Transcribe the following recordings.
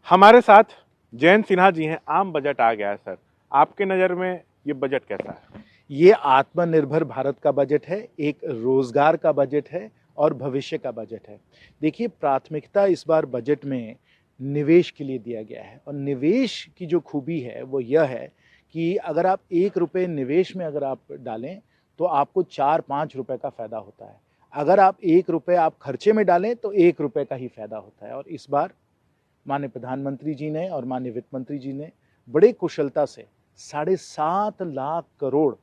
हमारे साथ जयंत सिन्हा जी हैं। आम बजट आ गया है सर, आपके नज़र में ये बजट कैसा है? ये आत्मनिर्भर भारत का बजट है, एक रोजगार का बजट है और भविष्य का बजट है। देखिए, प्राथमिकता इस बार बजट में निवेश के लिए दिया गया है और निवेश की जो खूबी है वो यह है कि अगर आप 1 रुपये निवेश में अगर आप डालें तो आपको 4-5 रुपए का फायदा होता है। अगर आप 1 रुपये आप खर्चे में डालें तो 1 रुपये का ही फायदा होता है। और इस बार माननीय प्रधानमंत्री जी ने और माननीय वित्त मंत्री जी ने बड़े कुशलता से 7.5 लाख करोड़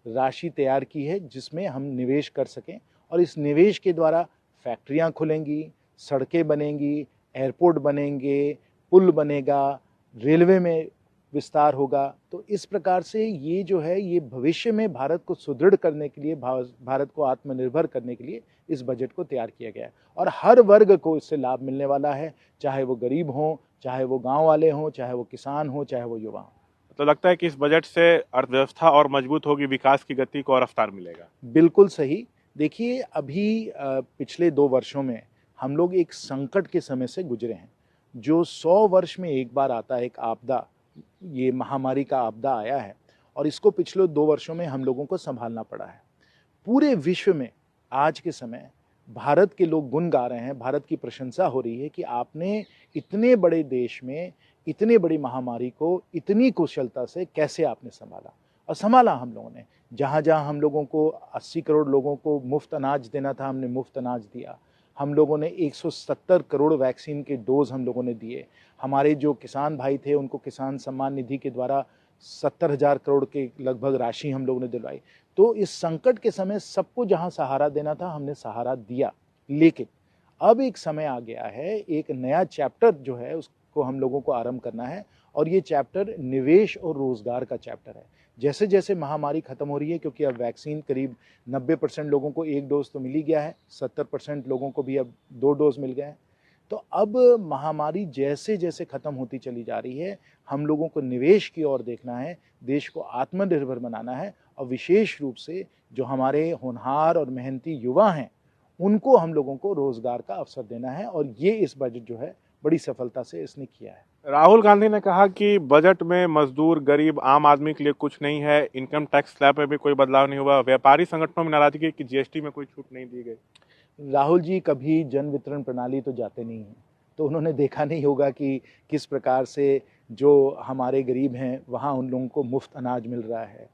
राशि तैयार की है जिसमें हम निवेश कर सकें और इस निवेश के द्वारा फैक्ट्रियां खुलेंगी, सड़कें बनेंगी, एयरपोर्ट बनेंगे, पुल बनेगा, रेलवे में विस्तार होगा। तो इस प्रकार से ये जो है ये भविष्य में भारत को सुदृढ़ करने के लिए, भारत को आत्मनिर्भर करने के लिए इस बजट को तैयार किया गया है और हर वर्ग को इससे लाभ मिलने वाला है, चाहे वो गरीब हों, चाहे वो गांव वाले हों, चाहे वो किसान हों, चाहे वो युवा हों। तो लगता है कि इस बजट से अर्थव्यवस्था और मजबूत होगी, विकास की गति को और रफ्तार मिलेगा। बिल्कुल सही। देखिए, अभी पिछले 2 वर्षों में हम लोग एक संकट के समय से गुजरे हैं, जो 100 वर्ष में एक बार आता है, एक आपदा, ये महामारी का आपदा आया है और इसको पिछले 2 वर्षों में हम लोगों को संभालना पड़ा है। पूरे विश्व में आज के समय भारत के लोग गुण गा रहे हैं, भारत की प्रशंसा हो रही है कि आपने इतने बड़े देश में इतने बड़ी महामारी को इतनी कुशलता से कैसे आपने संभाला। और संभाला हम लोगों ने। जहाँ जहाँ हम लोगों को 80 करोड़ लोगों को मुफ्त अनाज देना था, हमने मुफ्त अनाज दिया। हम लोगों ने 170 करोड़ वैक्सीन के डोज हम लोगों ने दिए। हमारे जो किसान भाई थे उनको किसान सम्मान निधि के द्वारा 70,000 करोड़ के लगभग राशि हम लोगों ने दिलवाई। तो इस संकट के समय सबको जहां सहारा देना था हमने सहारा दिया। लेकिन अब एक समय आ गया है, एक नया चैप्टर जो है उसको हम लोगों को आरंभ करना है और ये चैप्टर निवेश और रोजगार का चैप्टर है। जैसे जैसे महामारी खत्म हो रही है, क्योंकि अब वैक्सीन करीब 90% लोगों को 1 डोज तो मिल ही गया है, 70% लोगों को भी अब 2 डोज मिल गए हैं। तो अब महामारी जैसे जैसे खत्म होती चली जा रही है, हम लोगों को निवेश की ओर देखना है, देश को आत्मनिर्भर बनाना है और विशेष रूप से जो हमारे होनहार और मेहनती युवा हैं उनको हम लोगों को रोजगार का अवसर देना है और ये इस बजट जो है बड़ी सफलता से इसने किया है। राहुल गांधी ने कहा कि बजट में मजदूर, गरीब, आम आदमी के लिए कुछ नहीं है। इनकम टैक्स स्लैब में भी कोई बदलाव नहीं हुआ। व्यापारी संगठनों में नाराजगी कि जीएसटी में कोई छूट नहीं दी गई। राहुल जी कभी जन वितरण प्रणाली तो जाते नहीं हैं, तो उन्होंने देखा नहीं होगा कि किस प्रकार से जो हमारे गरीब हैं वहाँ उन लोगों को मुफ्त अनाज मिल रहा है।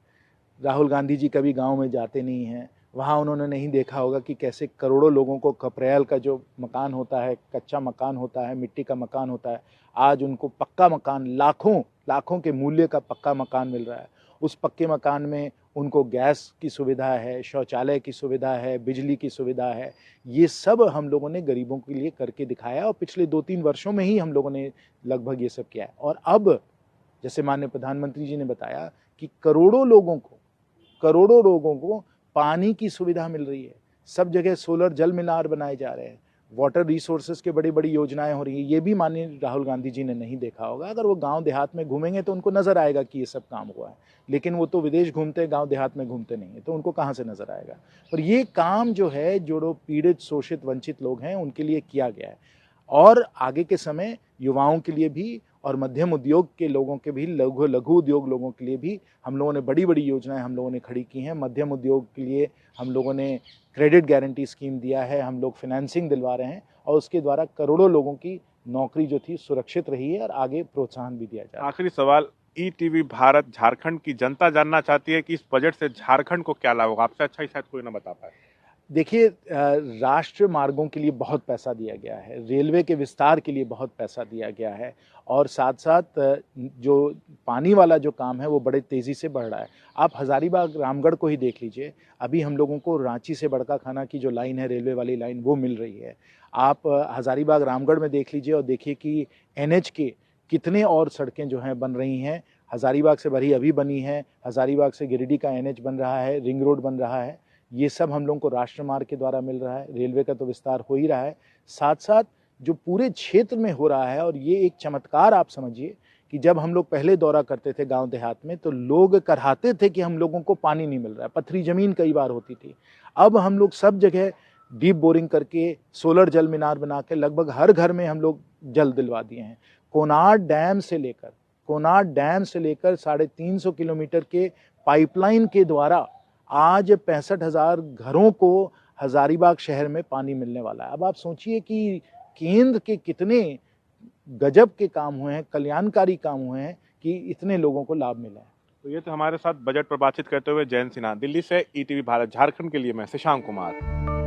राहुल गांधी जी कभी गांव में जाते नहीं हैं, वहाँ उन्होंने नहीं देखा होगा कि कैसे करोड़ों लोगों को कपरेल का जो मकान होता है, कच्चा मकान होता है, मिट्टी का मकान होता है, आज उनको पक्का मकान, लाखों लाखों के मूल्य का पक्का मकान मिल रहा है। उस पक्के मकान में उनको गैस की सुविधा है, शौचालय की सुविधा है, बिजली की सुविधा है। ये सब हम लोगों ने गरीबों के लिए करके दिखाया और पिछले 2-3 वर्षों में ही हम लोगों ने लगभग ये सब किया है। और अब जैसे माननीय प्रधानमंत्री जी ने बताया कि करोड़ों लोगों को पानी की सुविधा मिल रही है। सब जगह सोलर जल मीनार बनाए जा रहे हैं, वाटर रिसोर्सेज के बड़ी बड़ी योजनाएं हो रही है। ये भी माननीय राहुल गांधी जी ने नहीं देखा होगा। अगर वो गांव देहात में घूमेंगे तो उनको नजर आएगा कि ये सब काम हुआ है, लेकिन वो तो विदेश घूमते, गांव देहात में घूमते नहीं है, तो उनको कहाँ से नजर आएगा। पर ये काम जो है, जो पीड़ित, शोषित, वंचित लोग हैं उनके लिए किया गया है और आगे के समय युवाओं के लिए भी और मध्यम उद्योग के लोगों के भी, लघु उद्योग लोगों के लिए भी हम लोगों ने बड़ी बड़ी योजनाएं हम लोगों ने खड़ी की हैं। मध्यम उद्योग के लिए हम लोगों ने क्रेडिट गारंटी स्कीम दिया है, हम लोग फाइनेंसिंग दिलवा रहे हैं और उसके द्वारा करोड़ों लोगों की नौकरी जो थी सुरक्षित रही है और आगे प्रोत्साहन भी दिया जा रहा है। आखिरी सवाल, ईटीवी भारत झारखंड की जनता जानना चाहती है कि इस बजट से झारखंड को क्या लाभ होगा। आपसे अच्छा ही शायद कोई ना बता पाए। देखिए, राष्ट्र मार्गों के लिए बहुत पैसा दिया गया है, रेलवे के विस्तार के लिए बहुत पैसा दिया गया है और साथ साथ जो पानी वाला जो काम है वो बड़े तेज़ी से बढ़ रहा है। आप हज़ारीबाग रामगढ़ को ही देख लीजिए, अभी हम लोगों को रांची से बड़का खाना की जो लाइन है, रेलवे वाली लाइन, वो मिल रही है। आप हज़ारीबाग रामगढ़ में देख लीजिए और देखिए कि एनएच के कितने और सड़कें जो हैं बन रही हैं। हज़ारीबाग से बड़ी अभी बनी है, हज़ारीबाग से गिरिडीह का एनएच बन रहा है, रिंग रोड बन रहा है। ये सब हम लोगों को राष्ट्रमार्ग के द्वारा मिल रहा है, रेलवे का तो विस्तार हो ही रहा है। साथ साथ जो पूरे क्षेत्र में हो रहा है, और ये एक चमत्कार आप समझिए कि जब हम लोग पहले दौरा करते थे गांव देहात में तो लोग कराहते थे कि हम लोगों को पानी नहीं मिल रहा है, पथरी जमीन कई बार होती थी। अब हम लोग सब जगह डीप बोरिंग करके सोलर जल मीनार बना के लगभग हर घर में हम लोग जल दिलवा दिए हैं। कोनार्ड डैम से लेकर 350 किलोमीटर के पाइपलाइन के द्वारा आज 65,000 घरों को हजारीबाग शहर में पानी मिलने वाला है। अब आप सोचिए कि केंद्र के कितने गजब के काम हुए हैं, कल्याणकारी काम हुए हैं कि इतने लोगों को लाभ मिला है। तो ये तो हमारे साथ बजट पर बातचीत करते हुए जयंत सिन्हा। दिल्ली से ईटीवी भारत झारखंड के लिए मैं शशांक कुमार।